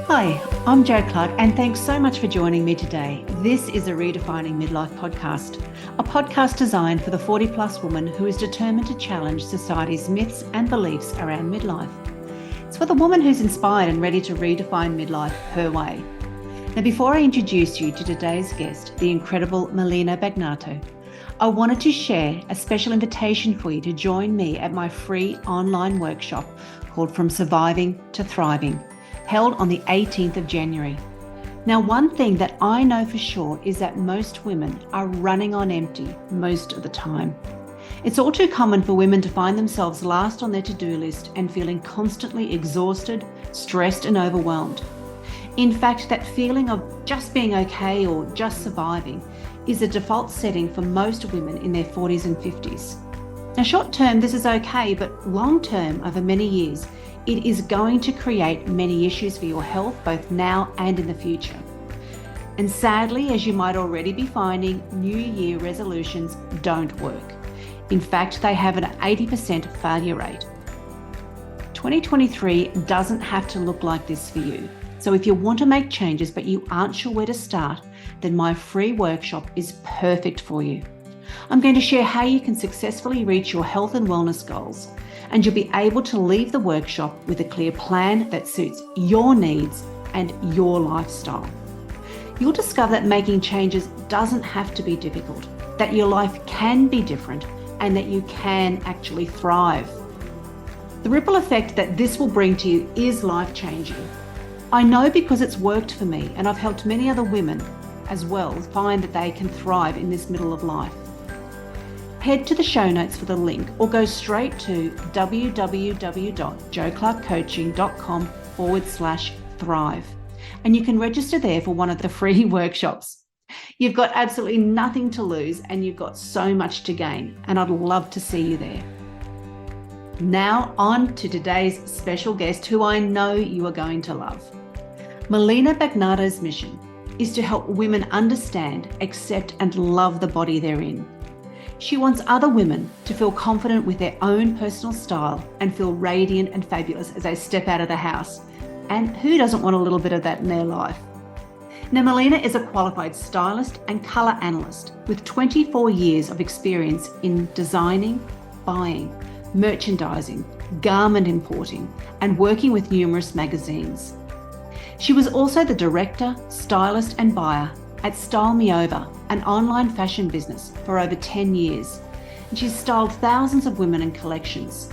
Hi, I'm Jo Clark, and thanks so much for joining me today. This is a Redefining Midlife podcast, a podcast designed for the 40-plus woman who is determined to challenge society's myths and beliefs around midlife. It's for the woman who's inspired and ready to redefine midlife her way. Now, before I introduce you to today's guest, the incredible Melina Bagnato, I wanted to share a special invitation for you to join me at my free online workshop called From Surviving to Thriving, held on the 18th of January. Now, one thing that I know for sure is that most women are running on empty most of the time. It's all too common for women to find themselves last on their to-do list and feeling constantly exhausted, stressed, and overwhelmed. In fact, that feeling of just being okay or just surviving is a default setting for most women in their 40s and 50s. Now, short term, this is okay, but long term, over many years, it is going to create many issues for your health, both now and in the future. And sadly, as you might already be finding, New Year resolutions don't work. In fact, they have an 80% failure rate. 2023 doesn't have to look like this for you. So if you want to make changes but you aren't sure where to start, then my free workshop is perfect for you. I'm going to share how you can successfully reach your health and wellness goals, and you'll be able to leave the workshop with a clear plan that suits your needs and your lifestyle. You'll discover that making changes doesn't have to be difficult, that your life can be different, and that you can actually thrive. The ripple effect that this will bring to you is life-changing. I know because it's worked for me, and I've helped many other women as well find that they can thrive in this middle of life. Head to the show notes for the link or go straight to www.joclarkcoaching.com/thrive, and you can register there for one of the free workshops. You've got absolutely nothing to lose and you've got so much to gain, and I'd love to see you there. Now on to today's special guest, who I know you are going to love. Melina Bagnato's mission is to help women understand, accept, and love the body they're in. She wants other women to feel confident with their own personal style and feel radiant and fabulous as they step out of the house. And who doesn't want a little bit of that in their life? Now, Melina is a qualified stylist and colour analyst with 24 years of experience in designing, buying, merchandising, garment importing, and working with numerous magazines. She was also the director, stylist, and buyer at Style Me Over, an online fashion business, for over 10 years. And she's styled thousands of women and collections.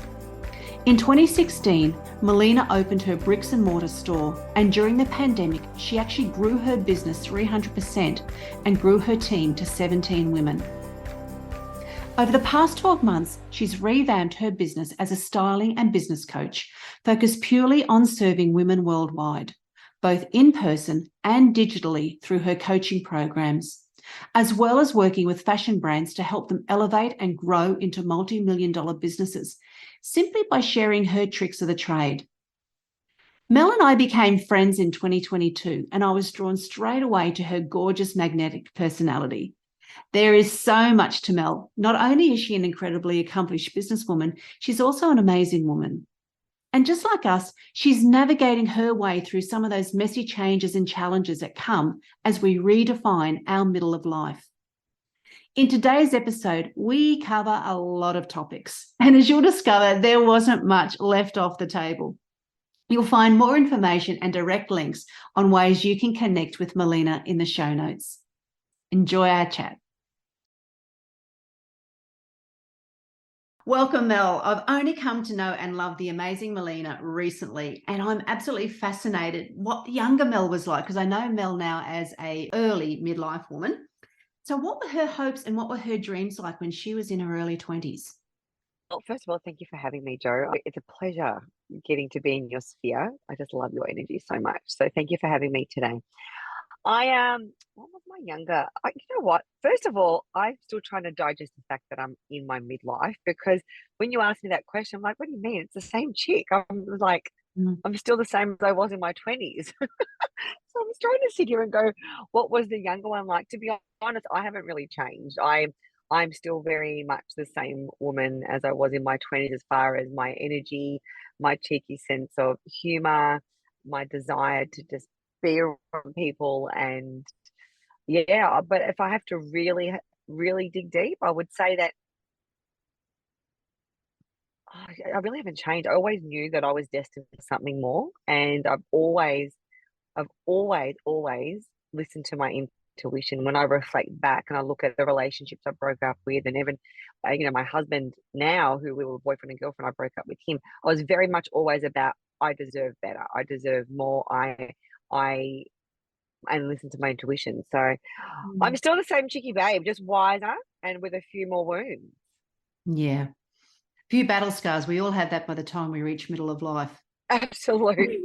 In 2016, Melina opened her bricks and mortar store, and during the pandemic, she actually grew her business 300% and grew her team to 17 women. Over the past 12 months, she's revamped her business as a styling and business coach, focused purely on serving women worldwide, both in person and digitally through her coaching programs, as well as working with fashion brands to help them elevate and grow into multi-million-dollar businesses, simply by sharing her tricks of the trade. Mel and I became friends in 2022, and I was drawn straight away to her gorgeous, magnetic personality. There is so much to Mel. Not only is she an incredibly accomplished businesswoman, she's also an amazing woman. And just like us, she's navigating her way through some of those messy changes and challenges that come as we redefine our middle of life. In today's episode, we cover a lot of topics. And as you'll discover, there wasn't much left off the table. You'll find more information and direct links on ways you can connect with Melina in the show notes. Enjoy our chat. Welcome, Mel. I've only come to know and love the amazing Melina recently, and I'm absolutely fascinated what the younger Mel was like, because I know Mel now as an early midlife woman. So what were her hopes and what were her dreams like when she was in her early 20s? Well, first of all, thank you for having me, Jo. It's a pleasure getting to be in your sphere. I just love your energy so much. So thank you for having me today. What was my younger? You know what? First of all, I'm still trying to digest the fact that I'm in my midlife, because when you ask me that question, I'm like, what do you mean? It's the same chick. I'm like, I'm still the same as I was in my 20s. So I'm trying to sit here and go, what was the younger one like? To be honest, I haven't really changed. I'm still very much the same woman as I was in my 20s, as far as my energy, my cheeky sense of humor, my desire to just be around people. And yeah, but if I have to really, really dig deep, I would say that I really haven't changed. I always knew that I was destined for something more, and I've always listened to my intuition. When I reflect back and I look at the relationships I broke up with, and even, my husband now, who we were boyfriend and girlfriend, I broke up with him. I was very much always about, I deserve better. I deserve more. I, and listen to my intuition. So I'm Mm. still the same chicky babe, just wiser and with a few more wounds. Yeah. Few battle scars. We all have that by the time we reach middle of life. Absolutely.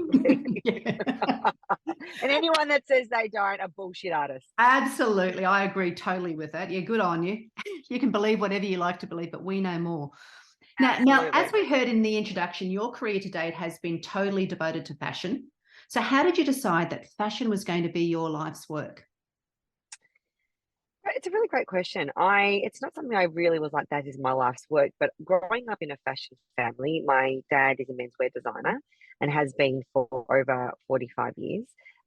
Yeah. And anyone that says they don't are bullshit artists. Absolutely. I agree totally with that. Yeah, good on you. You can believe whatever you like to believe, but we know more. Now, as Absolutely. we heard in the introduction, your career to date has been totally devoted to fashion. So how did you decide that fashion was going to be your life's work? It's a really great question. It's not something I really was like, that is my life's work, but growing up in a fashion family, my dad is a menswear designer and has been for over 45 years.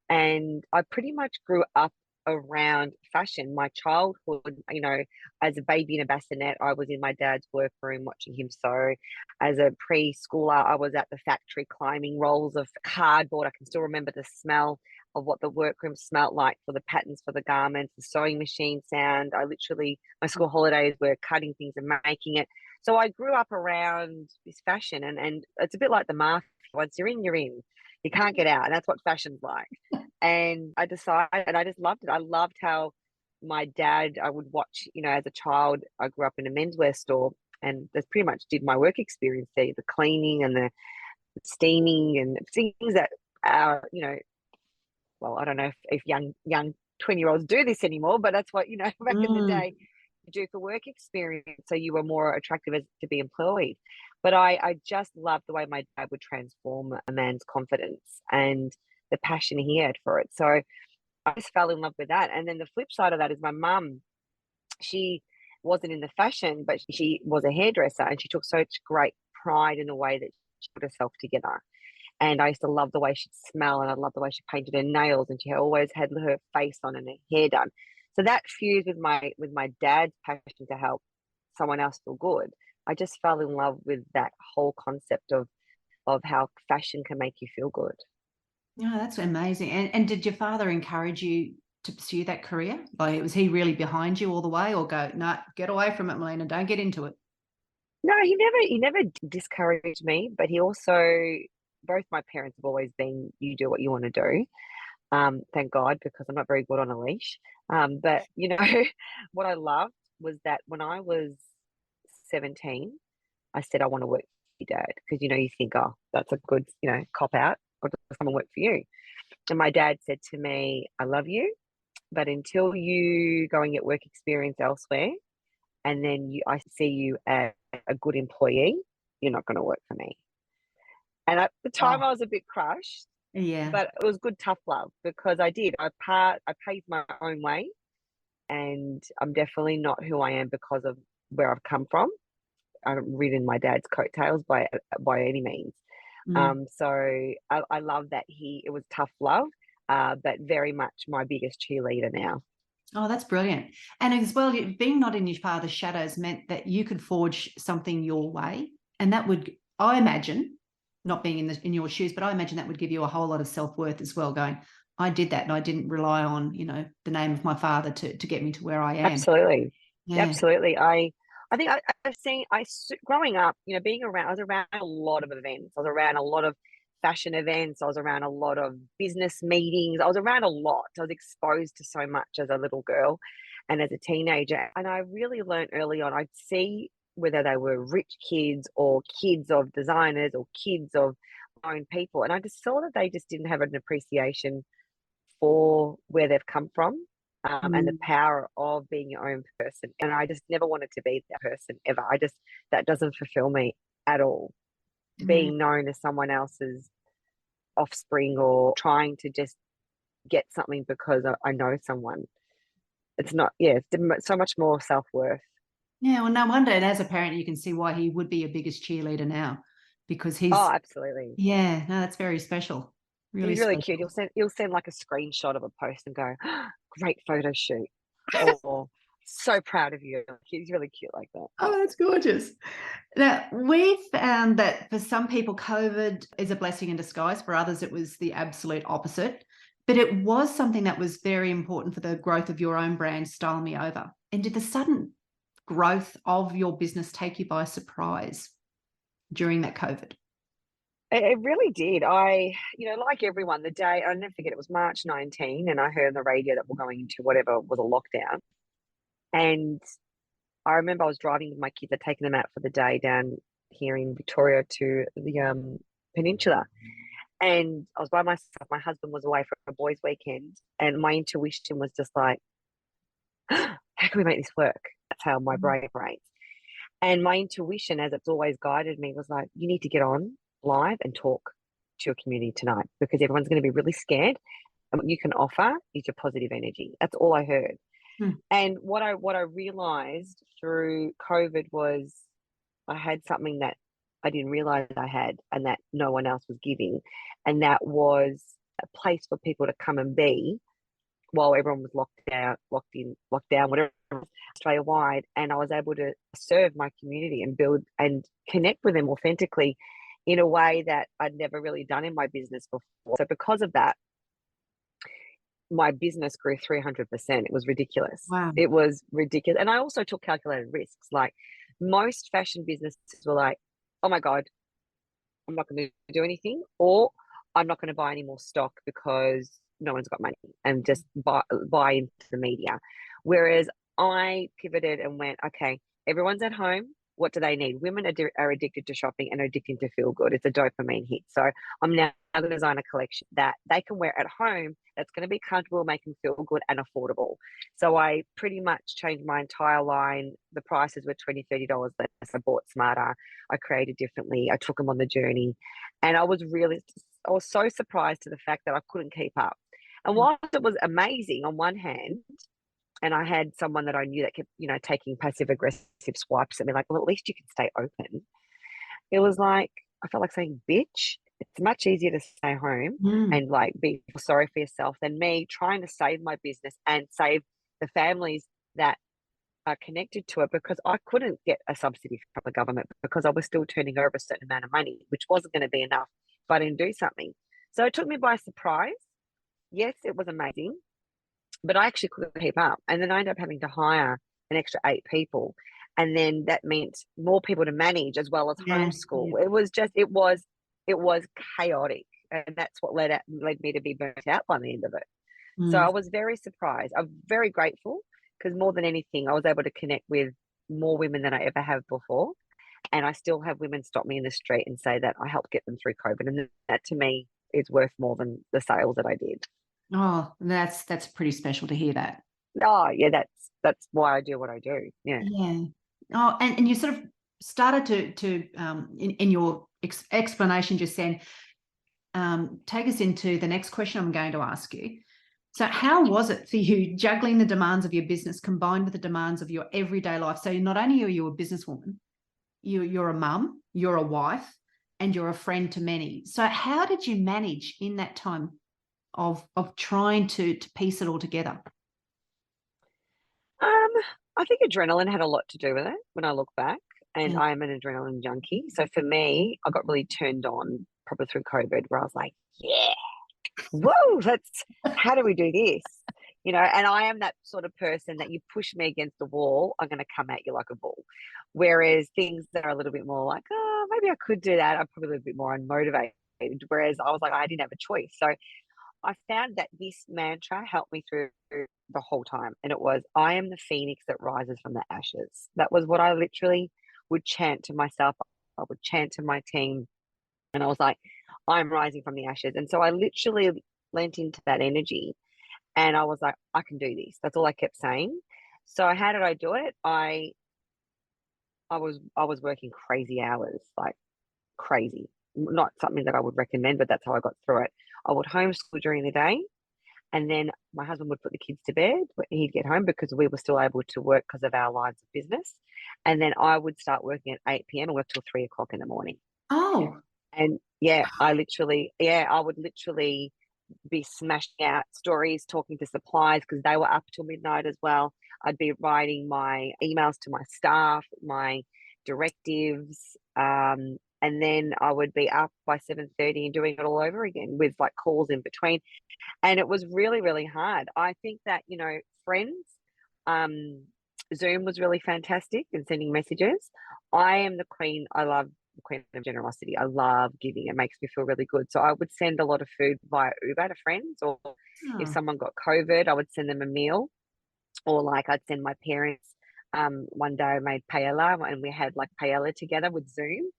And I pretty much grew up around fashion. My childhood, as a baby in a bassinet, I was in my dad's workroom watching him sew. As a preschooler, I was at the factory climbing rolls of cardboard. I can still remember the smell of what the workroom smelt like for the patterns for the garments, the sewing machine sound. My school holidays were cutting things and making it. So I grew up around this fashion, and it's a bit like the mafia. Once you're in, you're in. You can't get out. And that's what fashion's like. And I decided, and I just loved it. I loved how my dad, I would watch, as a child, I grew up in a menswear store, and that's pretty much did my work experience there, the cleaning and the steaming and things that are, well, I don't know if young 20-year-olds do this anymore, but that's what, back in the Mm. day, you do for work experience. So you were more attractive as to be employed. But I just loved the way my dad would transform a man's confidence and the passion he had for it. So I just fell in love with that. And then the flip side of that is my mum. She wasn't in the fashion, but she was a hairdresser, and she took such great pride in the way that she put herself together. And I used to love the way she'd smell, and I loved the way she painted her nails, and she always had her face on and her hair done. So that fused with my dad's passion to help someone else feel good. I just fell in love with that whole concept of how fashion can make you feel good. Yeah, that's amazing. And did your father encourage you to pursue that career? Like, was he really behind you all the way, or go, no, get away from it, Melina, don't get into it? No, he never discouraged me, but he also, both my parents have always been, you do what you want to do. Thank God, because I'm not very good on a leash. But what I loved was that when I was 17, I said I want to work for your dad, because you think, oh, that's a good, cop out, or does someone work for you? And my dad said to me, I love you, but until you go and get work experience elsewhere, and then I see you as a good employee, you're not going to work for me. And at the time, Oh, I was a bit crushed, yeah. but it was good tough love, because I paved my own way, and I'm definitely not who I am because of where I've come from. I'm reading my dad's coattails by any means. Mm. So I love that it was tough love, but very much my biggest cheerleader now. Oh, that's brilliant. And as well, being not in your father's shadows meant that you could forge something your way. And that would, I imagine, not being in your shoes, but I imagine that would give you a whole lot of self-worth as well, going, I did that and I didn't rely on, the name of my father to get me to where I am. Absolutely. Yeah. Absolutely. I think I've seen, growing up, being around, I was around a lot of events. I was around a lot of fashion events. I was around a lot of business meetings. I was around a lot. I was exposed to so much as a little girl and as a teenager. And I really learned early on, I'd see whether they were rich kids or kids of designers or kids of own people. And I just saw that they just didn't have an appreciation for where they've come from, and the Mm. power of being your own person. And I just never wanted to be that person ever. That doesn't fulfill me at all. Yeah. Being known as someone else's offspring, or trying to just get something because I know someone. It's not, yeah, it's so much more self worth. Yeah, well, no wonder. And as a parent, you can see why he would be your biggest cheerleader now, because Oh, he's, absolutely. yeah, no, that's very special. Really He's really cute. special. He'll send like a screenshot of a post and go, great photo shoot. Or so proud of you. He's really cute like that. Oh, that's gorgeous. Now, we've found that for some people, COVID is a blessing in disguise. For others, it was the absolute opposite. But it was something that was very important for the growth of your own brand, Style Me Over. And did the sudden growth of your business take you by surprise during that COVID? It really did. Like everyone, the day, I'll never forget, it was March 19, and I heard on the radio that we're going into whatever was a lockdown. And I remember I was driving with my kids, I'd taken them out for the day down here in Victoria to the peninsula. And I was by myself. My husband was away for a boys' weekend, and my intuition was just like, how can we make this work? That's how my brain operates. And my intuition, as it's always guided me, was like, you need to get on live and talk to your community tonight because everyone's going to be really scared. And what you can offer is your positive energy. That's all I heard. And what I realized through COVID was I had something that I didn't realize I had and that no one else was giving. And that was a place for people to come and be while everyone was locked down, whatever, Australia wide. And I was able to serve my community and build and connect with them authentically in a way that I'd never really done in my business before. So because of that, my business grew 300%. It was ridiculous. Wow. It was ridiculous. And I also took calculated risks. Like most fashion businesses were like, oh my God, I'm not going to do anything, or I'm not going to buy any more stock because no one's got money, and just buy into the media. Whereas I pivoted and went, okay, everyone's at home. What do they need? Women are addicted to shopping and are addicted to feel good. It's a dopamine hit. So I'm now going to design a collection that they can wear at home that's going to be comfortable, make them feel good and affordable. So I pretty much changed my entire line. The prices were $20, $30 less. I bought smarter. I created differently. I took them on the journey. And I was so surprised to the fact that I couldn't keep up. And whilst it was amazing on one hand, and I had someone that I knew that kept, taking passive aggressive swipes at me, like, well, at least you can stay open. It was like, I felt like saying, bitch, it's much easier to stay home and like be sorry for yourself than me trying to save my business and save the families that are connected to it, because I couldn't get a subsidy from the government because I was still turning over a certain amount of money, which wasn't going to be enough if I didn't do something. So it took me by surprise. Yes, it was amazing, but I actually couldn't keep up. And then I ended up having to hire an extra 8 people. And then that meant more people to manage as well as homeschool. Yeah. It was chaotic. And that's what led me to be burnt out by the end of it. So I was very surprised. I'm very grateful because more than anything, I was able to connect with more women than I ever have before. And I still have women stop me in the street and say that I helped get them through COVID. And that to me is worth more than the sales that I did. Oh, that's pretty special to hear that. Oh, yeah, that's why I do what I do. Yeah. Yeah. Oh, and you sort of started to in your explanation just then, take us into the next question I'm going to ask you. So how was it for you juggling the demands of your business combined with the demands of your everyday life? So not only are you a businesswoman, you're a mum, you're a wife, and you're a friend to many. So how did you manage in that time of trying to piece it all together? I think adrenaline had a lot to do with it when I look back, and I am an adrenaline junkie. So for me, I got really turned on probably through COVID, where I was like, yeah, whoa, how do we do this? And I am that sort of person that you push me against the wall, I'm going to come at you like a bull. Whereas things that are a little bit more like, oh, maybe I could do that, I'm probably a little bit more unmotivated. Whereas I was like, I didn't have a choice. So I found that this mantra helped me through the whole time. And it was, I am the phoenix that rises from the ashes. That was what I literally would chant to myself. I would chant to my team. And I was like, I'm rising from the ashes. And so I literally lent into that energy. And I was like, I can do this. That's all I kept saying. So how did I do it? I was working crazy hours, like crazy. Not something that I would recommend, but that's how I got through it. I would homeschool during the day, and then my husband would put the kids to bed when he'd get home because we were still able to work because of our lines of business. And then I would start working at 8 p.m. and work till 3 o'clock in the morning. Oh. And yeah, I would literally be smashing out stories, talking to suppliers because they were up till midnight as well. I'd be writing my emails to my staff, my directives, and then I would be up by 7:30 and doing it all over again with like calls in between. And it was really, really hard. I think that, friends, um, Zoom was really fantastic in sending messages. I am the queen. I love the queen of generosity. I love giving. It makes me feel really good. So I would send a lot of food via Uber to friends, or if Oh, someone got COVID, I would send them a meal, or like I'd send my parents. One day I made paella and we had like paella together with Zoom.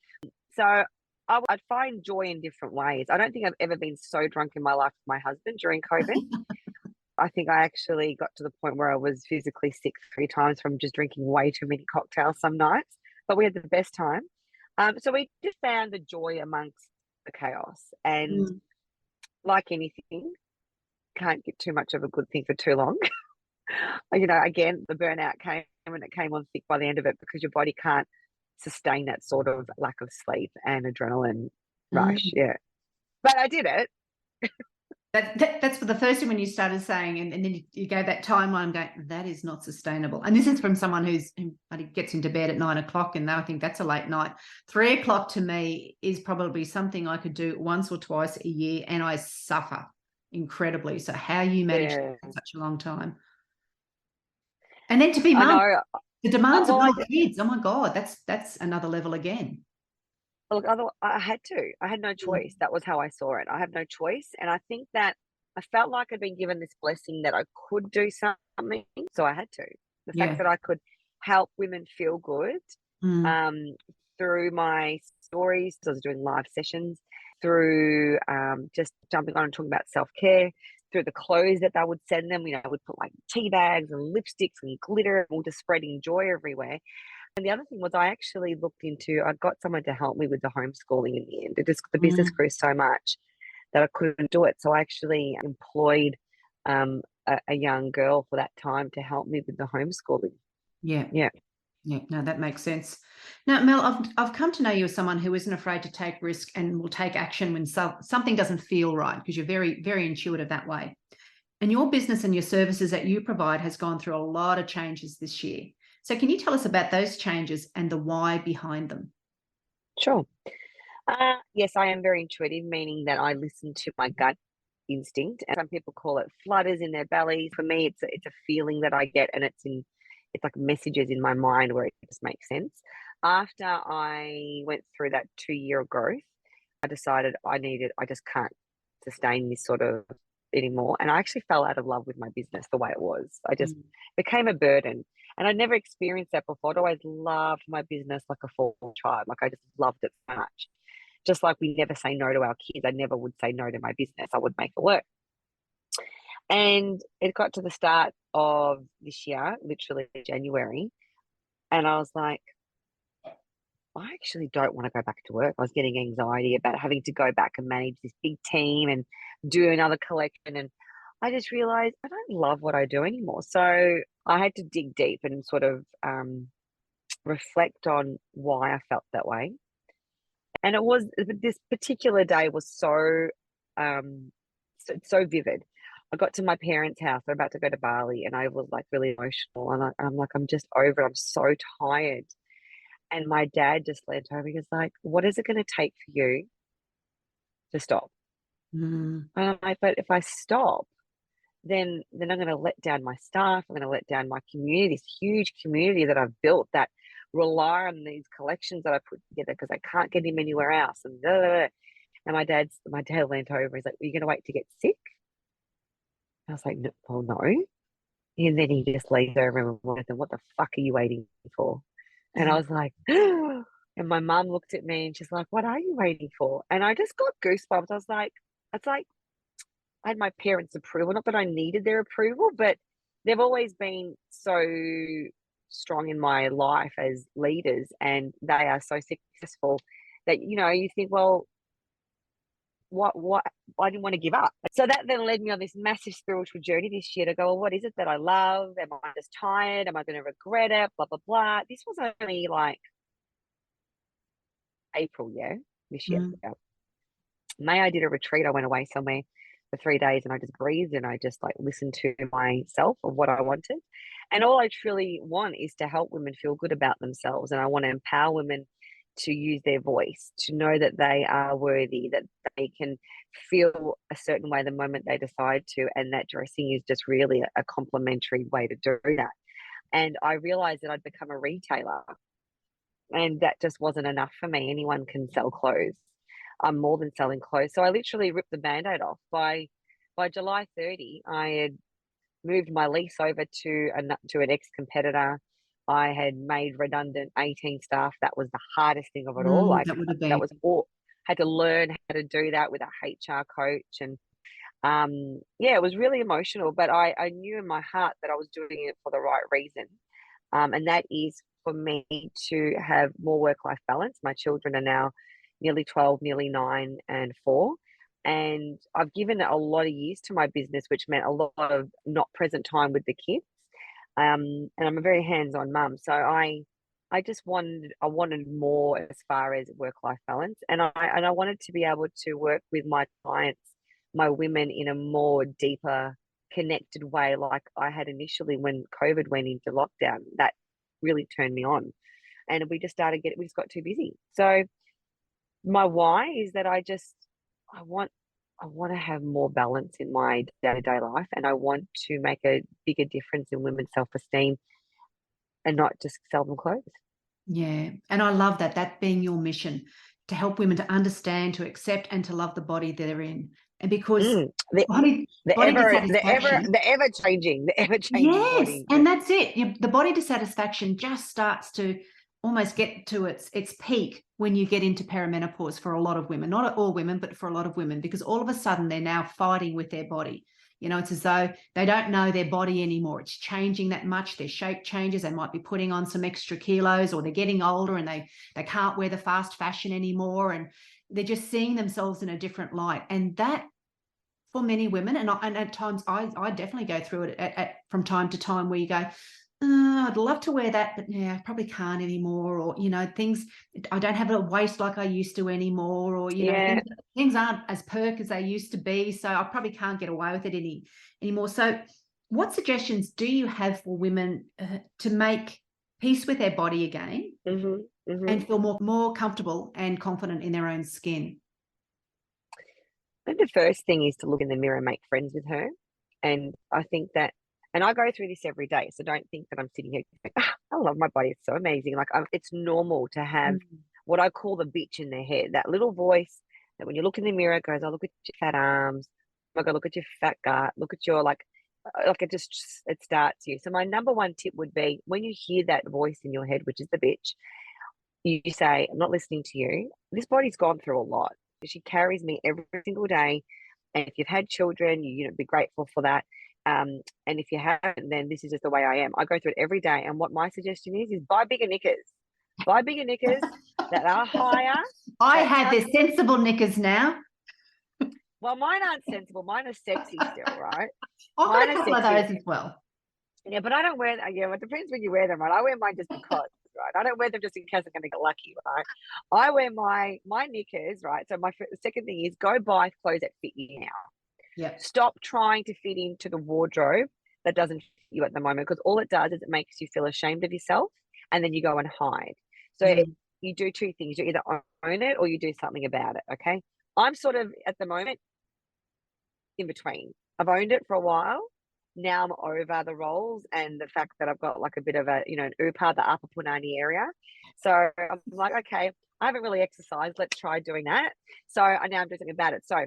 So I'd find joy in different ways. I don't think I've ever been so drunk in my life with my husband during COVID. I think I actually got to the point where I was physically sick 3 times from just drinking way too many cocktails some nights, but we had the best time. So we just found the joy amongst the chaos. And mm. like anything, can't get too much of a good thing for too long. Again, the burnout came and it came on thick by the end of it because your body can't sustain that sort of lack of sleep and adrenaline rush. Mm. Yeah. But I did it. That's for the first thing when you started saying, and then you gave that timeline. I'm going, that is not sustainable. And this is from someone who gets into bed at 9 o'clock, and I think that's a late night. 3 o'clock to me is probably something I could do once or twice a year, and I suffer incredibly. So how you manage that Yeah. for such a long time, and then to be I mum, know. the demands of Well, little kids. Oh my God, that's another level again. look, I had to. I had no Mm. choice. That was how I saw it. I have no choice. And I think that I felt like I'd been given this blessing that I could do something. So I had to. The fact Yeah. that I could help women feel good Mm. um, through my stories. So I was doing live sessions, through just jumping on and talking about self care, through the clothes that they would send them. I would put like tea bags and lipsticks and glitter, all just spreading joy everywhere. And the other thing was I got someone to help me with the homeschooling in the end. The business Mm. grew so much that I couldn't do it. So I actually employed a young girl for that time to help me with the homeschooling. Yeah. Yeah. Yeah, no, that makes sense. Now, Mel, I've come to know you as someone who isn't afraid to take risk and will take action when something doesn't feel right, because you're very, very intuitive that way. And your business and your services that you provide has gone through a lot of changes this year. So can you tell us about those changes and the why behind them? Sure. Yes, I am very intuitive, meaning that I listen to my gut instinct. And some people call it flutters in their belly. For me, it's a feeling that I get, and it's like messages in my mind where it just makes sense. After I went through that 2 year growth, I decided I just can't sustain this sort of anymore. And I actually fell out of love with my business the way it was. I just Mm. became a burden. And I'd never experienced that before. I'd always loved my business like a full child. Like I just loved it so much. Just like we never say no to our kids, I never would say no to my business. I would make it work. And it got to the start of this year, literally January, and I was like, I actually don't want to go back to work. I was getting anxiety about having to go back and manage this big team and do another collection. And I just realized I don't love what I do anymore. So I had to dig deep and sort of reflect on why I felt that way. And this particular day was so vivid. I got to my parents' house. They're about to go to Bali, and I was like really emotional. And I'm like, I'm just over it. I'm so tired. And my dad just leaned over. He was like, "What is it going to take for you to stop?" Mm. And I'm like, "But if I stop, then I'm going to let down my staff. I'm going to let down my community, this huge community that I've built that rely on these collections that I put together because I can't get him anywhere else." And blah, blah, blah. And my dad leaned over. He's like, "Are you going to wait to get sick?" I was like, "No, well, no." And then he just leaned over and went, "Then what the fuck are you waiting for?" And I was like, and my mum looked at me and she's like, "What are you waiting for?" And I just got goosebumps. I was like, it's like I had my parents' approval. Not that I needed their approval, but they've always been so strong in my life as leaders, and they are so successful that you think, well, what I didn't want to give up. So that then led me on this massive spiritual journey this year to go, well, what is it that I love? Am I just tired? Am I going to regret it? Blah, blah, blah. This was only like April, yeah, this year. Mm. Yeah. May I did a retreat. I went away somewhere for 3 days and I just breathed and I just like listened to myself of what I wanted. And all I truly want is to help women feel good about themselves. And I want to empower women to use their voice, to know that they are worthy, that they can feel a certain way the moment they decide to. And that dressing is just really a complementary way to do that. And I realized that I'd become a retailer and that just wasn't enough for me. Anyone can sell clothes. I'm more than selling clothes. So I literally ripped the band-aid off. By July 30, I had moved my lease over to an ex-competitor. I had made redundant 18 staff. That was the hardest thing of it all. Like That would have that been. was all had to learn how to do that with a HR coach. And yeah, it was really emotional, but I knew in my heart that I was doing it for the right reason. And that is for me to have more work-life balance. My children are now nearly 12, nearly 9 and 4. And I've given a lot of years to my business, which meant a lot of not present time with the kids. And I'm a very hands-on mum. So I just wanted more as far as work-life balance. And I wanted to be able to work with my clients, my women in a more deeper connected way like I had initially when COVID went into lockdown. That really turned me on. And we just got too busy. So my why is that I want I want to have more balance in my day-to-day life and I want to make a bigger difference in women's self-esteem and not just sell them clothes. Yeah. And I love that being your mission, to help women to understand, to accept, and to love the body they're in. And because Mm, the body dissatisfaction. the ever changing Yes, body. and that's it. The body dissatisfaction just starts to almost get to its peak when you get into perimenopause for a lot of women, not all women, but for a lot of women, because all of a sudden they're now fighting with their body. It's as though they don't know their body anymore. It's changing that much. Their shape changes. They might be putting on some extra kilos, or they're getting older and they can't wear the fast fashion anymore. And they're just seeing themselves in a different light. And that, for many women, and at times I definitely go through it from time to time, where you go, I'd love to wear that, but yeah, I probably can't anymore. Or, things, I don't have a waist like I used to anymore. Or, Yeah. things aren't as perk as they used to be. So I probably can't get away with it anymore. So what suggestions do you have for women to make peace with their body again and feel more comfortable and confident in their own skin? I think the first thing is to look in the mirror and make friends with her. And I think that, and I go through this every day. So don't think that I'm sitting here going, I love my body. It's so amazing. Like it's normal to have what I call the bitch in their head, that little voice that when you look in the mirror goes, oh, look at your fat arms. Oh my God, look at your fat gut. Look at your it starts you. So my number one tip would be when you hear that voice in your head, which is the bitch, you say, I'm not listening to you. This body's gone through a lot. She carries me every single day. And if you've had children, be grateful for that. And if you haven't, then this is just the way I am. I go through it every day. And what my suggestion is buy bigger knickers. Buy bigger knickers that are higher. I have their sensible knickers now. Well, mine aren't sensible. Mine are sexy still, right? I've Mine got a are couple of sexy. those as well. Yeah, but I don't wear that. Yeah, it depends when you wear them, right? I wear mine just because, right? I don't wear them just in case I'm going to get lucky, right? I wear my knickers, right? So the second thing is go buy clothes that fit you now. Yeah. Stop trying to fit into the wardrobe that doesn't fit you at the moment, because all it does is it makes you feel ashamed of yourself and then you go and hide. So you do two things. You either own it or you do something about it, okay? I'm sort of at the moment in between. I've owned it for a while. Now I'm over the rolls and the fact that I've got like a bit of an upa, the upper punani area. So I'm like, okay, I haven't really exercised. Let's try doing that. So now I'm doing something about it. So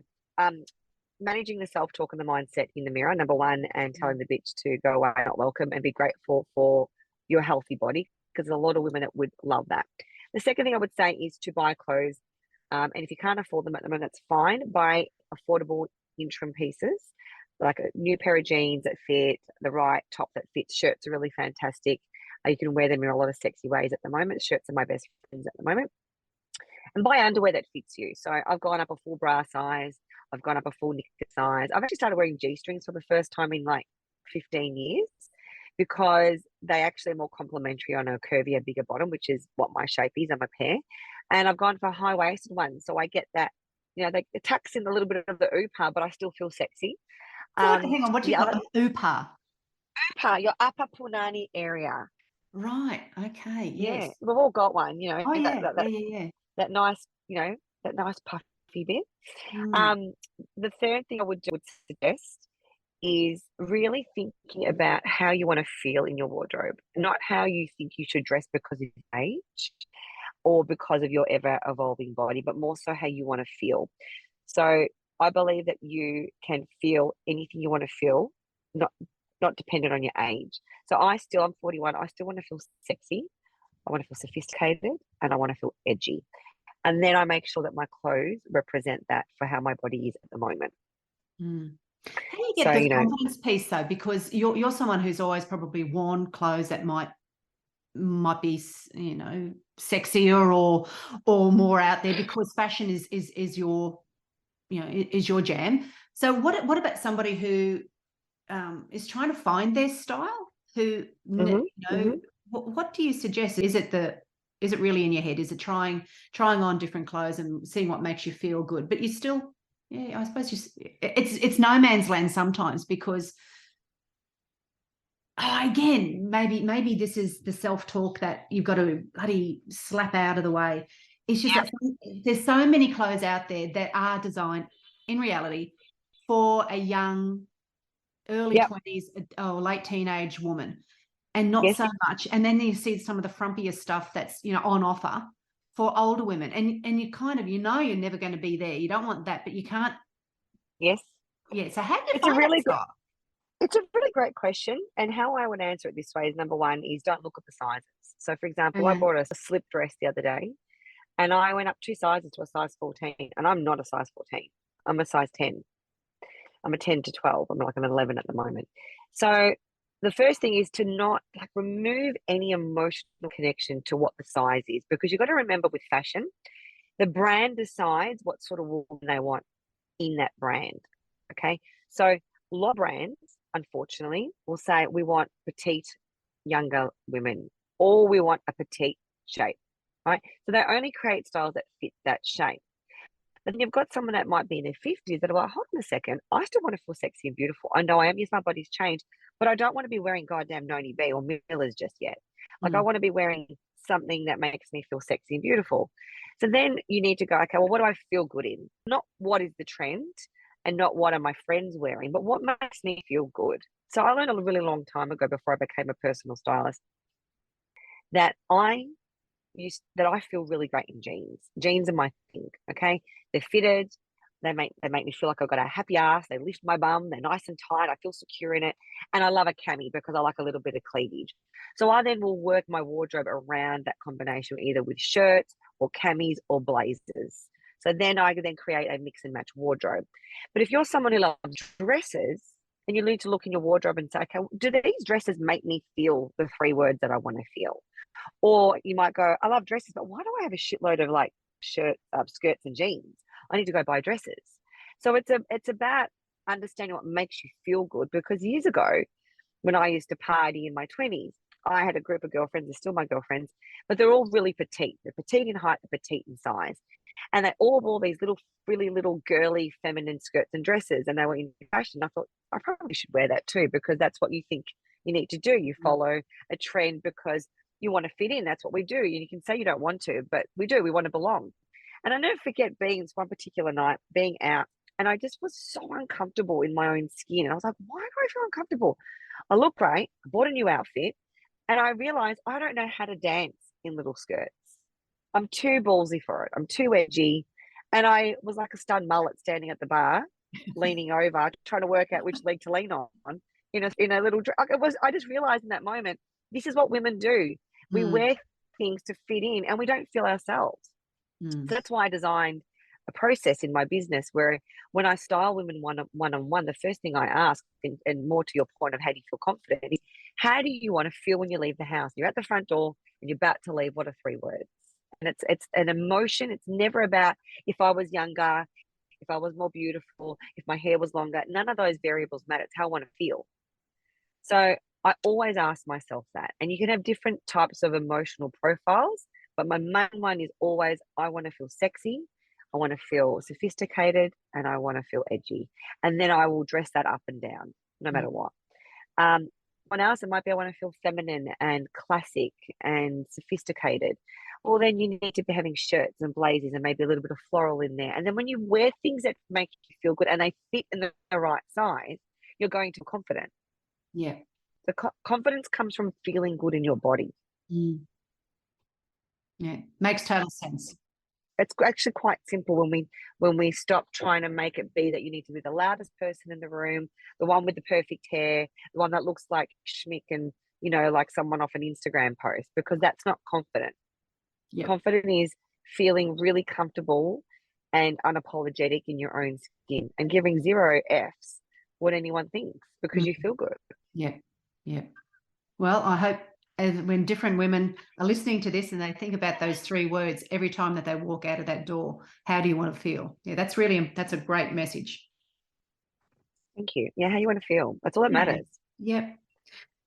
managing the self-talk and the mindset in the mirror, number one, and telling the bitch to go away, not welcome, and be grateful for your healthy body, because there's a lot of women that would love that. The second thing I would say is to buy clothes. And if you can't afford them at the moment, that's fine. Buy affordable interim pieces, like a new pair of jeans that fit, the right top that fits. Shirts are really fantastic. You can wear them in a lot of sexy ways at the moment. Shirts are my best friends at the moment. And buy underwear that fits you. So I've gone up a full bra size. I've gone up a full knicker size. I've actually started wearing G-strings for the first time in like 15 years, because they actually are more complimentary on a curvier, bigger bottom, which is what my shape is. I'm a pair. And I've gone for high-waisted ones. So I get that it tucks in a little bit of the oopa, but I still feel sexy. So hang on, what do The you call other an oopa? oopa, your upper punani area. Right. Okay. Yeah, Yes. we've all got one, Oh that yeah. that Yeah. that, Yeah. Yeah. that nice, that nice puffy bit. Mm, Um, the third thing I would suggest is really thinking about how you want to feel in your wardrobe, not how you think you should dress because of age or because of your ever evolving body, but more so how you want to feel. So I believe that you can feel anything you want to feel, not not dependent on your age. So I'm 41. I still want to feel sexy. I want to feel sophisticated, and I want to feel edgy. And then I make sure that my clothes represent that for how my body is at the moment. mm. How do you get So, the confidence piece though? Because you're someone who's always probably worn clothes that might be sexier or more out there because fashion is your is your jam. So what about somebody who is trying to find their style? Who hmm what do you suggest? Is it really in your head? Is it trying on different clothes and seeing what makes you feel good? But you still, yeah, I suppose it's no man's land sometimes because again, maybe this is the self-talk that you've got to bloody slap out of the way. It's just that there's so many clothes out there that are designed in reality for a young, early Yep. 20s or late teenage woman, and not Yes. so much. And then you see some of the frumpier stuff that's on offer for older women, and you kind of you're never going to be there. You don't want that, but you can't. Yes. Yeah. So how do you It's a find that really style? It's a really great question. And how I would answer it this way is number one is don't look at the sizes. So, for example, I Uh, bought a slip dress the other day and I went up 2 sizes to a size 14. And I'm not a size 14, I'm a size 10. I'm a 10 to 12. I'm like an 11 at the moment. So, the first thing is to not remove any emotional connection to what the size is because you've got to remember with fashion, the brand decides what sort of woman they want in that brand. Okay. So a lot of brands, unfortunately, will say we want petite younger women or we want a petite shape. Right. So they only create styles that fit that shape. But then you've got someone that might be in their 50s that are like, hold on a second, I still want to feel sexy and beautiful. I know I am, yes, my body's changed, but I don't want to be wearing goddamn Noni B or Millers just yet. Like I mm, want to be wearing something that makes me feel sexy and beautiful. So then you need to go, okay, well, what do I feel good in? Not what is the trend and not what are my friends wearing, but what makes me feel good. So I learned a really long time ago before I became a personal stylist that I feel really great in jeans. Jeans are my thing. Okay, they're fitted. They make me feel like I've got a happy ass. They lift my bum. They're nice and tight. I feel secure in it, and I love a cami because I like a little bit of cleavage. So I then will work my wardrobe around that combination, either with shirts or camis or blazers. So then I can then create a mix and match wardrobe. But if you're someone who loves dresses, then you need to look in your wardrobe and say, okay, do these dresses make me feel the three words that I want to feel? Or you might go, I love dresses, but why do I have a shitload of skirts and jeans? I need to go buy dresses. So it's about understanding what makes you feel good. Because years ago, when I used to party in my 20s, I had a group of girlfriends, they're still my girlfriends, but they're all really petite. They're petite in height, they're petite in size. And they all wore these really little girly feminine skirts and dresses, and they were in fashion. I thought, I probably should wear that too, because that's what you think you need to do. You mm, follow a trend because you want to fit in. That's what we do. You can say you don't want to, but we do. We want to belong. And I never forget being this one particular night, being out, and I just was so uncomfortable in my own skin. And I was like, why do I feel uncomfortable? I look great. I bought a new outfit, and I realized I don't know how to dance in little skirts. I'm too ballsy for it. I'm too edgy. And I was like a stunned mullet standing at the bar, leaning over, trying to work out which leg to lean on in a little I just realized in that moment, this is what women do. We mm, wear things to fit in and we don't feel ourselves. So mm, that's why I designed a process in my business where when I style women one on one, the first thing I ask, and more to your point of how do you feel confident, is how do you want to feel when you leave the house? You're at the front door and you're about to leave. What are three words? And it's an emotion. It's never about if I was younger, if I was more beautiful, if my hair was longer. None of those variables matter. It's how I want to feel. So I always ask myself that. And you can have different types of emotional profiles, but my main one is always I want to feel sexy. I want to feel sophisticated, and I want to feel edgy. And then I will dress that up and down, no matter what. Someone else, it might be I want to feel feminine and classic and sophisticated. Well, then you need to be having shirts and blazers and maybe a little bit of floral in there. And then when you wear things that make you feel good and they fit in the right size, you're going to be confident. Yeah. The confidence comes from feeling good in your body. Yeah, makes total sense. It's actually quite simple when we stop trying to make it be that you need to be the loudest person in the room, the one with the perfect hair, the one that looks like schmick and, you know, like someone off an Instagram post, because that's not confident. Yep. Confident is feeling really comfortable and unapologetic in your own skin and giving 0 Fs what anyone thinks, because you feel good. Yeah. Yeah. Well, I hope when different women are listening to this and they think about those 3 words every time that they walk out of that door, how do you want to feel? Yeah, that's a great message. Thank you. Yeah, how you want to feel. That's all that matters. Yep.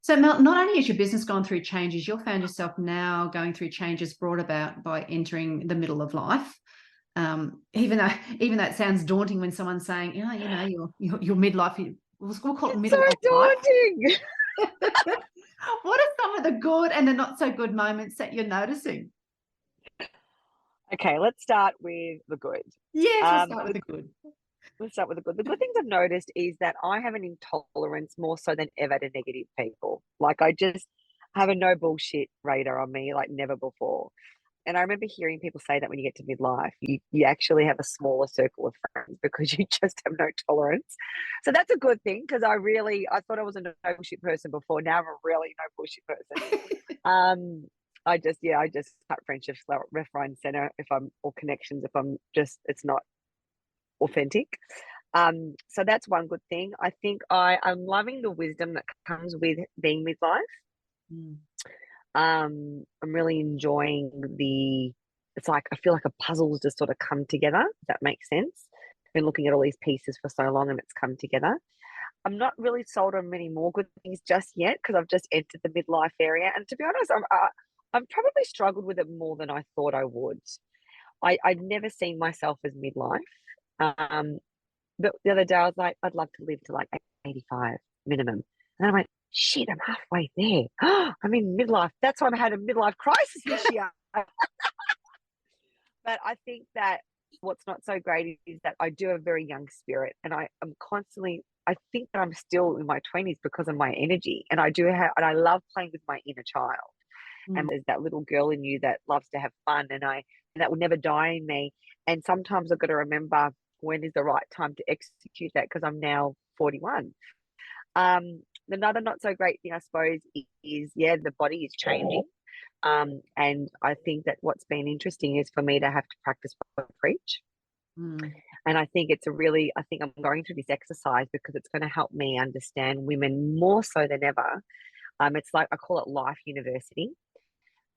So Mel, not only has your business gone through changes, you've found yourself now going through changes brought about by entering the middle of life. Even though it sounds daunting when someone's saying, you know, your midlife, we'll call it middle of daunting. Life. What are some of the good and the not so good moments that you're noticing? Okay, let's start with the good. Yes, let's start with the good. Let's start with the good. The good things I've noticed is that I have an intolerance more so than ever to negative people. Like, I just have a no bullshit radar on me like never before. And I remember hearing people say that when you get to midlife, you actually have a smaller circle of friends because you just have no tolerance. So that's a good thing, because I thought I was a no bullshit person before. Now I'm a really no bullshit person. I just cut friendships left, right, and center or connections if it's not authentic. So that's one good thing. I think I'm loving the wisdom that comes with being midlife. I'm really enjoying it's like I feel like a puzzle's just sort of come together, if that makes sense. I've been looking at all these pieces for so long and it's come together. I'm not really sold on many more good things just yet, because I've just entered the midlife area, and to be honest, I've probably struggled with it more than I thought I would. I'd never seen myself as midlife. But the other day I was like, I'd love to live to like 85 minimum. And then I went, shit, I'm halfway there. I'm in midlife. That's why I had a midlife crisis this year. But I think that what's not so great is that I do have a very young spirit, and I think that I'm still in my 20s because of my energy. And and I love playing with my inner child. And there's that little girl in you that loves to have fun, and that will never die in me. And sometimes I've got to remember when is the right time to execute that, because I'm now 41. Another not so great thing, I suppose, is the body is changing. And I think that what's been interesting is for me to have to practice what I preach. And I think I think I'm going through this exercise because it's going to help me understand women more so than ever. It's like, I call it life university.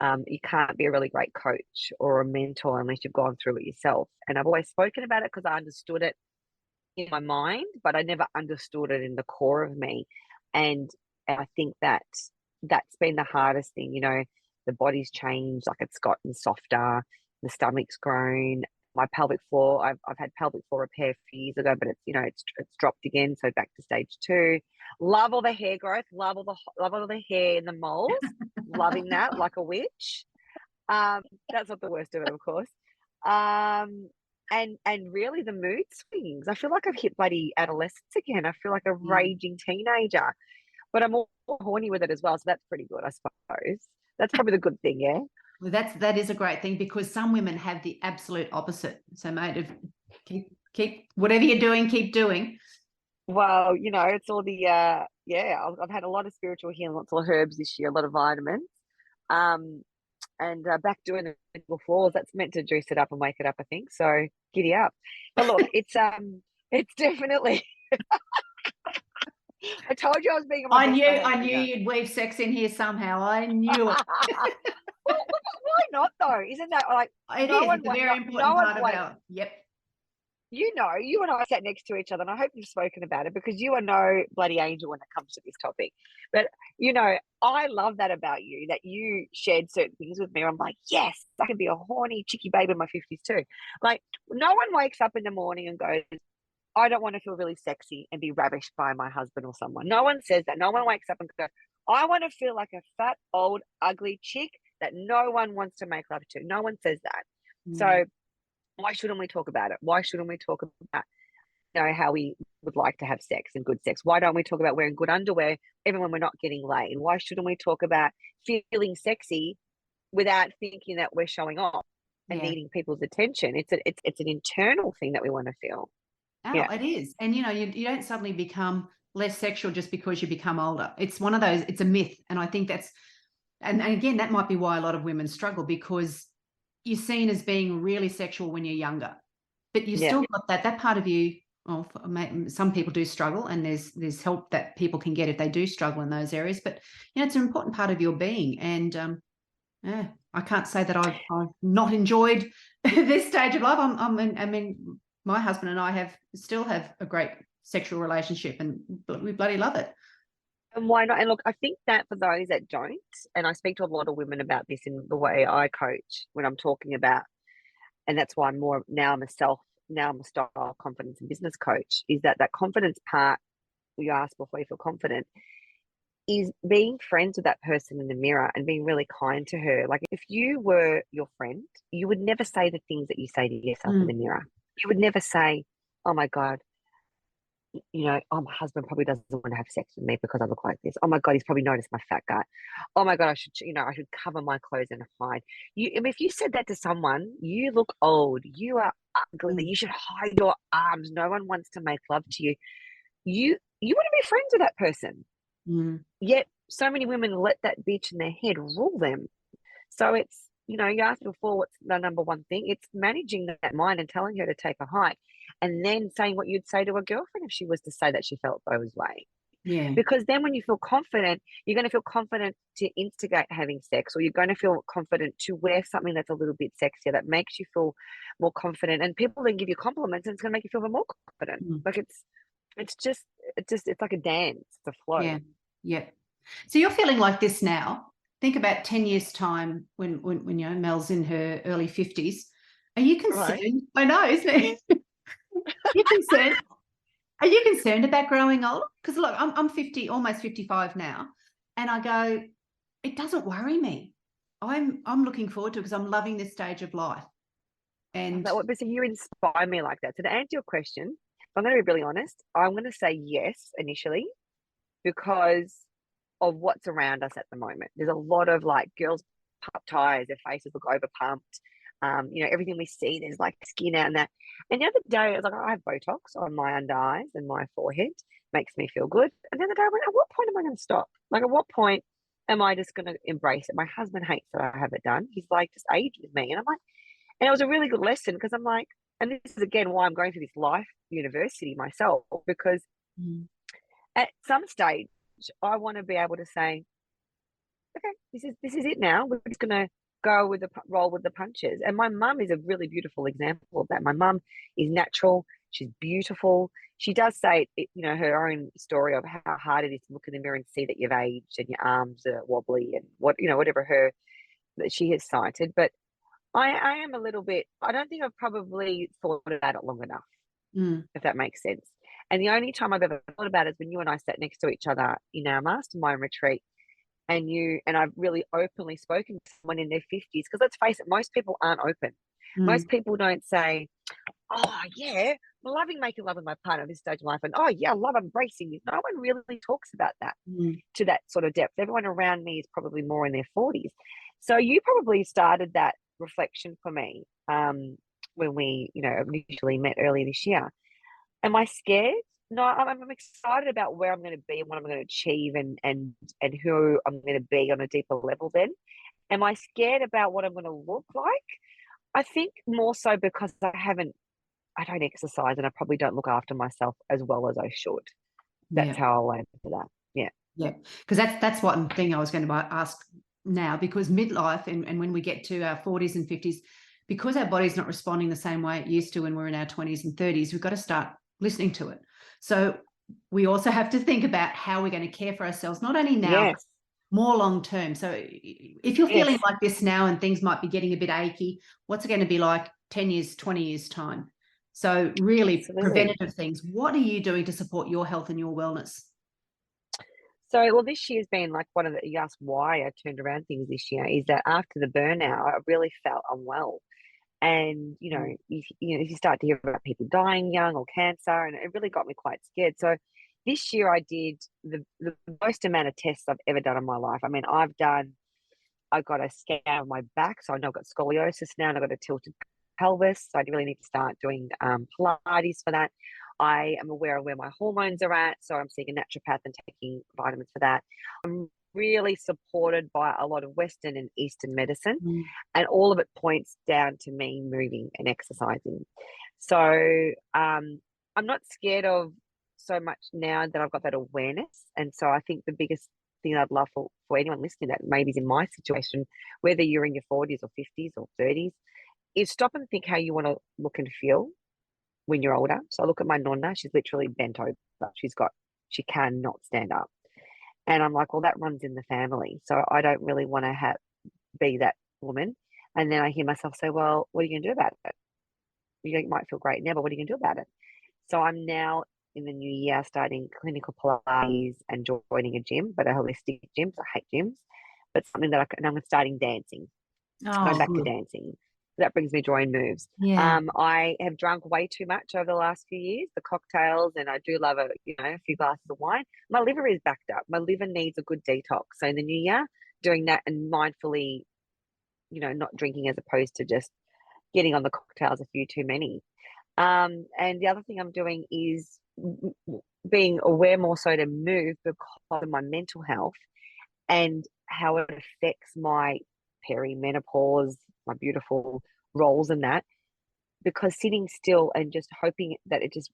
You can't be a really great coach or a mentor unless you've gone through it yourself. And I've always spoken about it because I understood it in my mind, but I never understood it in the core of me. And I think that's been the hardest thing. You know, the body's changed, like it's gotten softer, the stomach's grown, my pelvic floor. I've had pelvic floor repair a few years ago, but it's dropped again. So back to stage 2. Love all the hair growth. Love all the hair in the moles. Loving that like a witch. That's not the worst of it, of course. And really the mood swings. I feel like I've hit bloody adolescence again. I feel like a raging teenager, but I'm all horny with it as well. So that's pretty good, I suppose. That's probably the good thing, yeah. Well, that is a great thing, because some women have the absolute opposite. So, mate, keep whatever you're doing, keep doing. Well, you know, it's all the I've had a lot of spiritual healing, lots of herbs this year, a lot of vitamins, and back doing the medical floors. That's meant to juice it up and wake it up, I think. So giddy up. But look, it's definitely. I told you I was being. I knew you'd weave sex in here somehow. I knew it. Why not though? Isn't that like it's a very important part of our. Yep. you and I sat next to each other, and I hope you've spoken about it because you are no bloody angel when it comes to this topic. But, I love that about you, that you shared certain things with me. I'm like, yes, I can be a horny, chicky babe in my 50s too. Like, no one wakes up in the morning and goes, I don't want to feel really sexy and be ravished by my husband or someone. No one says that. No one wakes up and goes, I want to feel like a fat, old, ugly chick that no one wants to make love to. No one says that. So why shouldn't we talk about it? Why shouldn't we talk about how we would like to have sex and good sex? Why don't we talk about wearing good underwear even when we're not getting laid? Why shouldn't we talk about feeling sexy without thinking that we're showing off and needing people's attention? It's an internal thing that we want to feel. Oh, it is. And, you don't suddenly become less sexual just because you become older. It's one of those, it's a myth. And I think that's, and again, that might be why a lot of women struggle, because you're seen as being really sexual when you're younger, but you still got that part of you. Well, some people do struggle, and there's help that people can get if they do struggle in those areas. But it's an important part of your being, and I can't say that I've not enjoyed this stage of life. I mean, my husband and I still have a great sexual relationship, and we bloody love it. And why not? And look, I think that for those that don't, and I speak to a lot of women about this in the way I coach when I'm talking about, and that's why I'm a style, confidence, and business coach, is that confidence part you asked before you feel confident is being friends with that person in the mirror and being really kind to her. Like, if you were your friend, you would never say the things that you say to yourself in the mirror. You would never say, oh my God, my husband probably doesn't want to have sex with me because I look like this. Oh my God, he's probably noticed my fat gut. Oh my God, I should cover my clothes and hide. If you said that to someone, you look old, you are ugly, you should hide your arms. No one wants to make love to you. You want to be friends with that person. Yet so many women let that bitch in their head rule them. So it's, you asked before, what's the number one thing? It's managing that mind and telling her to take a hike, and then saying what you'd say to a girlfriend if she was to say that she felt those way. Yeah. Because then when you feel confident, you're going to feel confident to instigate having sex, or you're going to feel confident to wear something that's a little bit sexier, that makes you feel more confident. And people then give you compliments, and it's going to make you feel more confident. Like it's like a dance, it's a flow. Yeah. Yeah. So you're feeling like this now. Think about 10 years' time when Mel's in her early 50s. Are you concerned? Right. I know, isn't it? Are you concerned? Are you concerned about growing older? Because look, I'm 50, almost 55 now, and I go, it doesn't worry me. I'm looking forward to it because I'm loving this stage of life. And so you inspire me like that. So to answer your question, I'm going to be really honest. I'm going to say yes initially because of what's around us at the moment. There's a lot of like girls pop ties, their faces look over pumped. Everything we see, there's like skin out and that. And the other day, I was like, I have Botox on my under eyes and my forehead, makes me feel good. And the other day, I went, at what point am I going to stop? Like, at what point am I just going to embrace it? My husband hates that I have it done. He's like, just age with me. And I'm like, and it was a really good lesson because I'm like, and this is again why I'm going through this life university myself, because at some stage, I want to be able to say, okay, this is it now. We're just going to roll with the punches. And my mum is a really beautiful example of that. My mum is natural. She's beautiful. She does say, her own story of how hard it is to look in the mirror and see that you've aged and your arms are wobbly and whatever that she has cited. But I am a little bit, I don't think I've probably thought about it long enough, if that makes sense. And the only time I've ever thought about it is when you and I sat next to each other in our mastermind retreat, and I've really openly spoken to someone in their 50s, because let's face it, most people aren't open. Most people don't say, oh yeah, I'm loving making love with my partner at this stage of life, and oh yeah, I love embracing this. No one really talks about that to that sort of depth. Everyone around me is probably more in their 40s. So you probably started that reflection for me when we initially met earlier this year. Am I scared? No, I'm excited about where I'm going to be and what I'm going to achieve and who I'm going to be on a deeper level then. Am I scared about what I'm going to look like? I think more so because I don't exercise and I probably don't look after myself as well as I should. That's how I'll answer that. Yeah. Yeah. Because that's one thing I was going to ask now, because midlife and when we get to our 40s and 50s, because our body's not responding the same way it used to when we're in our 20s and 30s, we've got to start listening to it. So we also have to think about how we're going to care for ourselves, not only now, Yes. but more long term. So if you're feeling like this now and things might be getting a bit achy, what's it going to be like 10 years, 20 years time? So really preventative things. What are you doing to support your health and your wellness? So, well, this year's been like one of the, you asked why I turned around things this year, is that after the burnout, I really felt unwell. And, if you start to hear about people dying young or cancer, and it really got me quite scared. So this year I did the most amount of tests I've ever done in my life. I mean, I've got a scan of my back, so I know I've got scoliosis now, and I've got a tilted pelvis. So I really need to start doing Pilates for that. I am aware of where my hormones are at, so I'm seeing a naturopath and taking vitamins for that. I'm really supported by a lot of Western and Eastern medicine, and all of it points down to me moving and exercising. So I'm not scared of so much now that I've got that awareness. And so I think the biggest thing I'd love for anyone listening that maybe is in my situation, whether you're in your 40s or 50s or 30s, is stop and think how you want to look and feel when you're older. So I look at my nonna, she's literally bent over. She cannot stand up. And I'm like, well, that runs in the family. So I don't really want to be that woman. And then I hear myself say, well, what are you going to do about it? You might feel great now, but what are you going to do about it? So I'm now in the new year starting clinical Pilates and joining a gym, but a holistic gym. So I hate gyms, but something that and I'm starting dancing. Going back to dancing. That brings me joy and moves. Yeah. I have drunk way too much over the last few years, the cocktails, and I do love a few glasses of wine. My liver is backed up. My liver needs a good detox. So in the new year, doing that and mindfully, not drinking as opposed to just getting on the cocktails a few too many. And the other thing I'm doing is being aware more so to move because of my mental health and how it affects my perimenopause, my beautiful rolls and that, because sitting still and just hoping that it just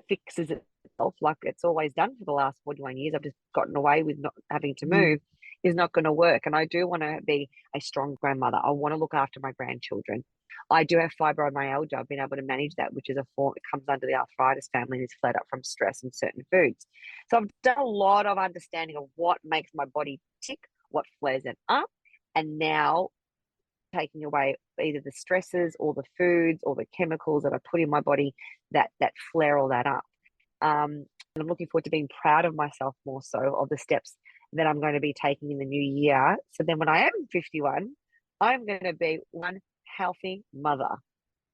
fixes itself like it's always done for the last 41 years, I've just gotten away with not having to move, is not going to work. And I do want to be a strong grandmother. I want to look after my grandchildren. I do have fibromyalgia. I've been able to manage that, which is a form, it comes under the arthritis family and is flared up from stress and certain foods. So I've done a lot of understanding of what makes my body tick, what flares it up, and now taking away either the stresses or the foods or the chemicals that I put in my body that flare all that up. And I'm looking forward to being proud of myself more so of the steps that I'm going to be taking in the new year. So then when I am 51, I'm going to be one healthy mother.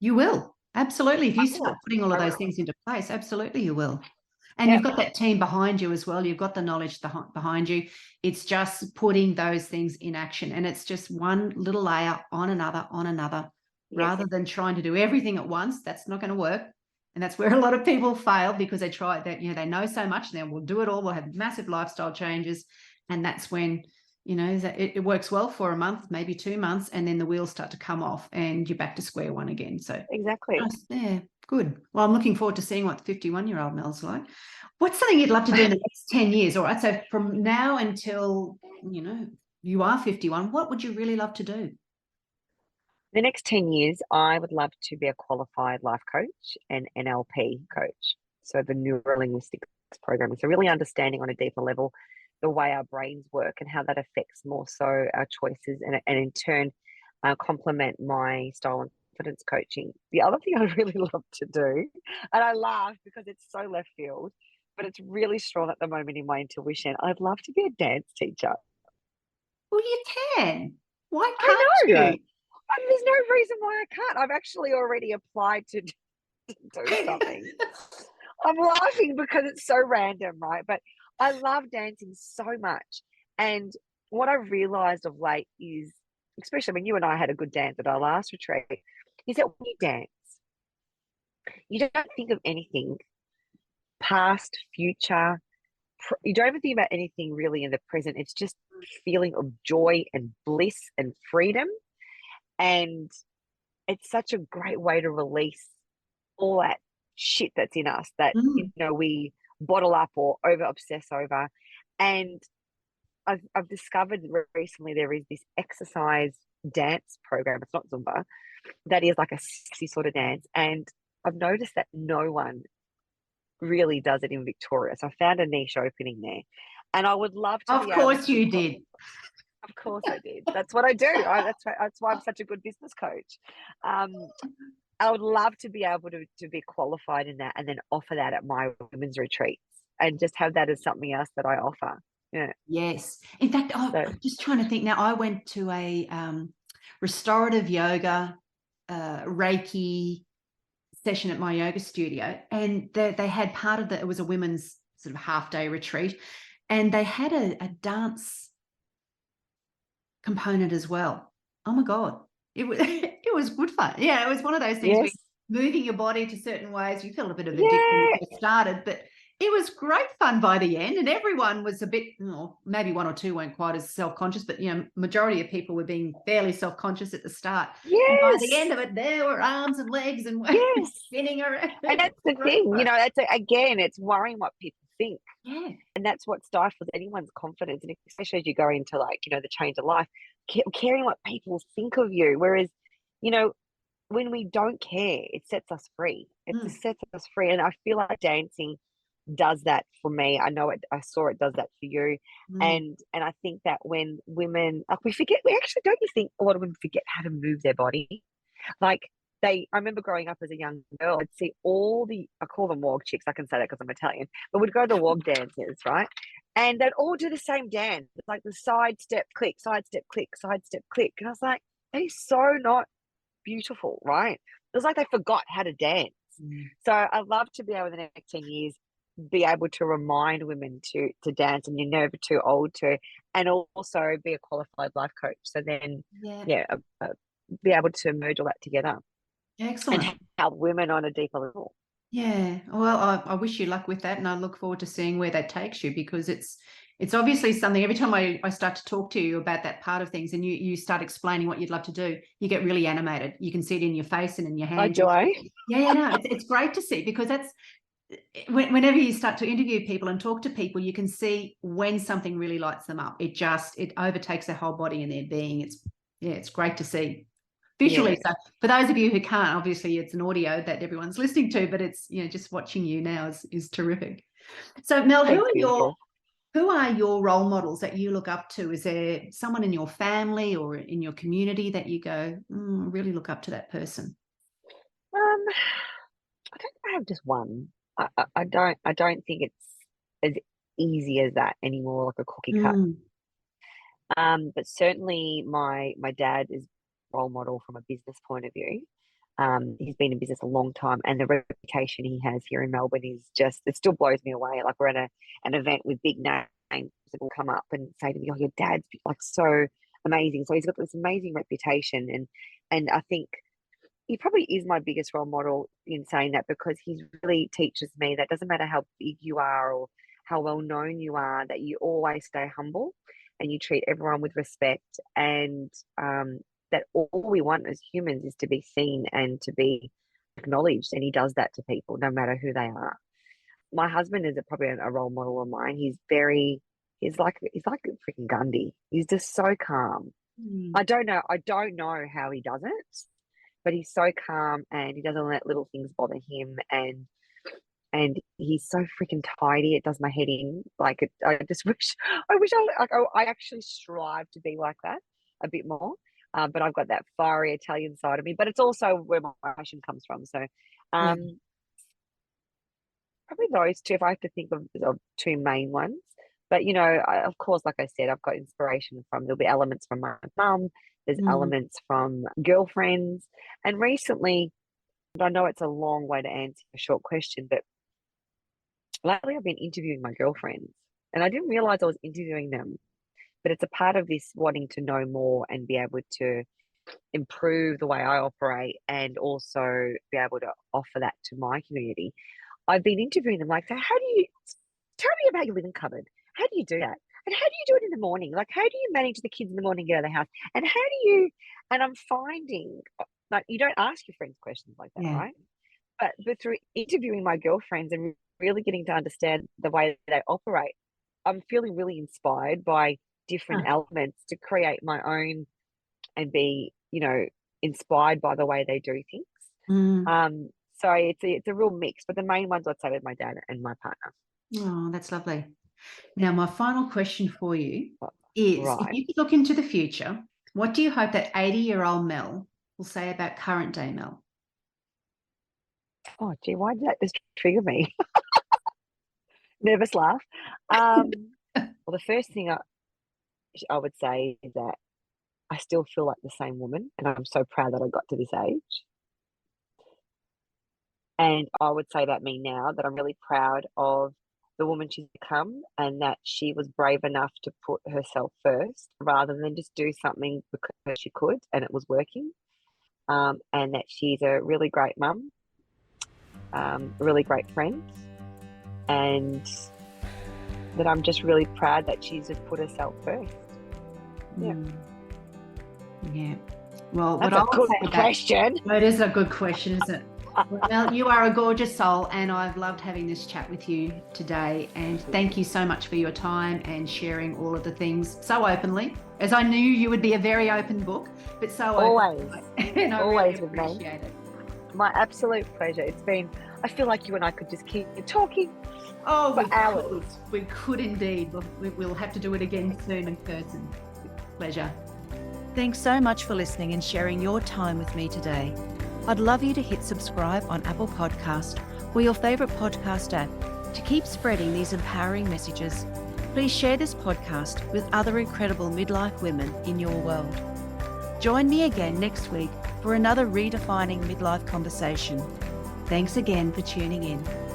You will. Absolutely. If you start putting all of those things into place, absolutely you will. And you've got that team behind you as well. You've got the knowledge behind you. It's just putting those things in action. And it's just one little layer on another, rather than trying to do everything at once. That's not going to work. And that's where a lot of people fail, because they try that, they know so much, then we'll do it all. We'll have massive lifestyle changes. And that's when, it works well for a month, maybe 2 months, and then the wheels start to come off and you're back to square one again. So exactly. Yeah, good. Well, I'm looking forwad to seeing what the 51-year-old Mel's like. What's something you'd love to do in the next 10 years? All right, so from now until, you are 51, what would you really love to do? The next 10 years, I would love to be a qualified life coach and NLP coach. So the neuro-linguistics programming. So really understanding on a deeper level the way our brains work and how that affects more so our choices and in turn complement my style and confidence coaching. The other thing I'd really love to do, and I laugh because it's so left field, but it's really strong at the moment in my intuition. I'd love to be a dance teacher. Well, you can. Why I can't know. you? And there's no reason why I can't. I've actually already applied to do something. I'm laughing because it's so random, right? But I love dancing so much. And what I realized of late is, especially when you and I had a good dance at our last retreat, is that when you dance, you don't think of anything past, future. You don't even think about anything really in the present. It's just feeling of joy and bliss and freedom. And it's such a great way to release all that shit that's in us that, we bottle up or over obsess over. And I've discovered recently there is this exercise dance program. It's not Zumba. That is like a sexy sort of dance. And I've noticed that no one really does it in Victoria. So I found a niche opening there. And I would love to Of be able course to, you did. of course I did. That's what I do. That's why I'm such a good business coach. I would love to be able to be qualified in that and then offer that at my women's retreats and just have that as something else that I offer. Yeah. Yes. In fact, I'm just trying to think now. I went to a restorative yoga, Reiki session at my yoga studio, and they had part of it was a women's sort of half-day retreat, and they had a dance component as well. Oh my God. It was it was good fun. Yeah, it was one of those things where Yes. moving your body to certain ways. You feel a bit of addiction when Yeah. you first started, but it was great fun by the end, and everyone was a bit, maybe one or two weren't quite as self-conscious, but majority of people were being fairly self-conscious at the start. And by the end Yes. of it, there were arms and legs and Yes. spinning around. And that's the thing, again, it's worrying what people think. Yeah. And that's what stifles anyone's confidence. And especially as you go into the change of life, caring what people think of you. Whereas, when we don't care, it sets us free. It just sets us free. And I feel like dancing does that for me. I saw it does that for you. And I think that when women, like, we actually, don't you think a lot of women forget how to move their body? Like, I remember growing up as a young girl, I'd see I call them wog chicks. I can say that because I'm Italian, but we'd go to the wog dances, right? And they'd all do the same dance. It's like the side step, click, side step, click, side step, click. And I was like, that is so not beautiful, right? It was like they forgot how to dance. So I'd love to be able, in the next 10 years, be able to remind women to dance, and you're never too old to, and also be a qualified life coach. So then, be able to merge all that together. Excellent. And help women on a deeper level. Yeah. Well, I wish you luck with that, and I look forward to seeing where that takes you, because it's obviously something. Every time I start to talk to you about that part of things, and you start explaining what you'd love to do, you get really animated. You can see it in your face and in your hands. Do I? Yeah, no, it's great to see, because that's whenever you start to interview people and talk to people, you can see when something really lights them up. It overtakes their whole body and their being. It's great to see visually. So for those of you who can't, obviously it's an audio that everyone's listening to, but it's just watching you now is terrific. So Mel, who are your role models that you look up to? Is there someone in your family or in your community that you go, really look up to that person? I don't have just one. I don't think it's as easy as that anymore, like a cookie cut. But certainly my dad is a role model from a business point of view. He's been in business a long time, and the reputation he has here in Melbourne is just, it still blows me away. Like, we're at an event with big names that will come up and say to me, "Oh, your dad's like so amazing." So he's got this amazing reputation, and I think he probably is my biggest role model in saying that, because he really teaches me that doesn't matter how big you are or how well known you are, that you always stay humble and you treat everyone with respect, and that all we want as humans is to be seen and to be acknowledged, and he does that to people no matter who they are. My husband is probably a role model of mine. He's like freaking Gandhi. He's just so calm. I don't know how he does it, but he's so calm, and he doesn't let little things bother him, and he's so freaking tidy. It does my head in. Like, I just wish I actually strive to be like that a bit more. But I've got that fiery Italian side of me, but it's also where my passion comes from. So, probably those two, if I have to think of two main ones. But, of course, like I said, I've got inspiration there'll be elements from my mum, there's elements from girlfriends. And recently, I know it's a long way to answer a short question, but lately I've been interviewing my girlfriends, and I didn't realize I was interviewing them. But it's a part of this wanting to know more and be able to improve the way I operate, and also be able to offer that to my community. I've been interviewing them, like, so how do you tell me about your living cupboard? How do you do that? And how do you do it in the morning? Like, how do you manage the kids in the morning, get out of the house? And how do you, and I'm finding, like, you don't ask your friends questions like that, right? But through interviewing my girlfriends and really getting to understand the way they operate, I'm feeling really inspired by different elements to create my own and be, inspired by the way they do things. Mm. So it's a real mix, but the main ones I'd say with my dad and my partner. Oh, that's lovely. Now, my final question for you is, if Right. you could look into the future, what do you hope that 80-year-old Mel will say about current day Mel? Oh, gee, why did that just trigger me? Nervous laugh. Well, the first thing I would say is that I still feel like the same woman, and I'm so proud that I got to this age. And I would say about me now that I'm really proud of the woman she's become, and that she was brave enough to put herself first rather than just do something because she could and it was working. And that she's a really great mum, a really great friend, and that I'm just really proud that she's just put herself first. Yeah. Yeah. Well, That's what a I'll good say question. it is a good question, isn't it? Well, you are a gorgeous soul, and I've loved having this chat with you today. And thank you so much for your time and sharing all of the things so openly, as I knew you would be a very open book, but so Always. open. And I Always really with me. appreciate it. My absolute pleasure. I feel like you and I could just keep talking for hours. We could indeed. We'll have to do it again soon in person. Pleasure. Thanks so much for listening and sharing your time with me today. I'd love you to hit subscribe on Apple Podcast or your favourite podcast app to keep spreading these empowering messages. Please share this podcast with other incredible midlife women in your world. Join me again next week for another redefining midlife conversation. Thanks again for tuning in.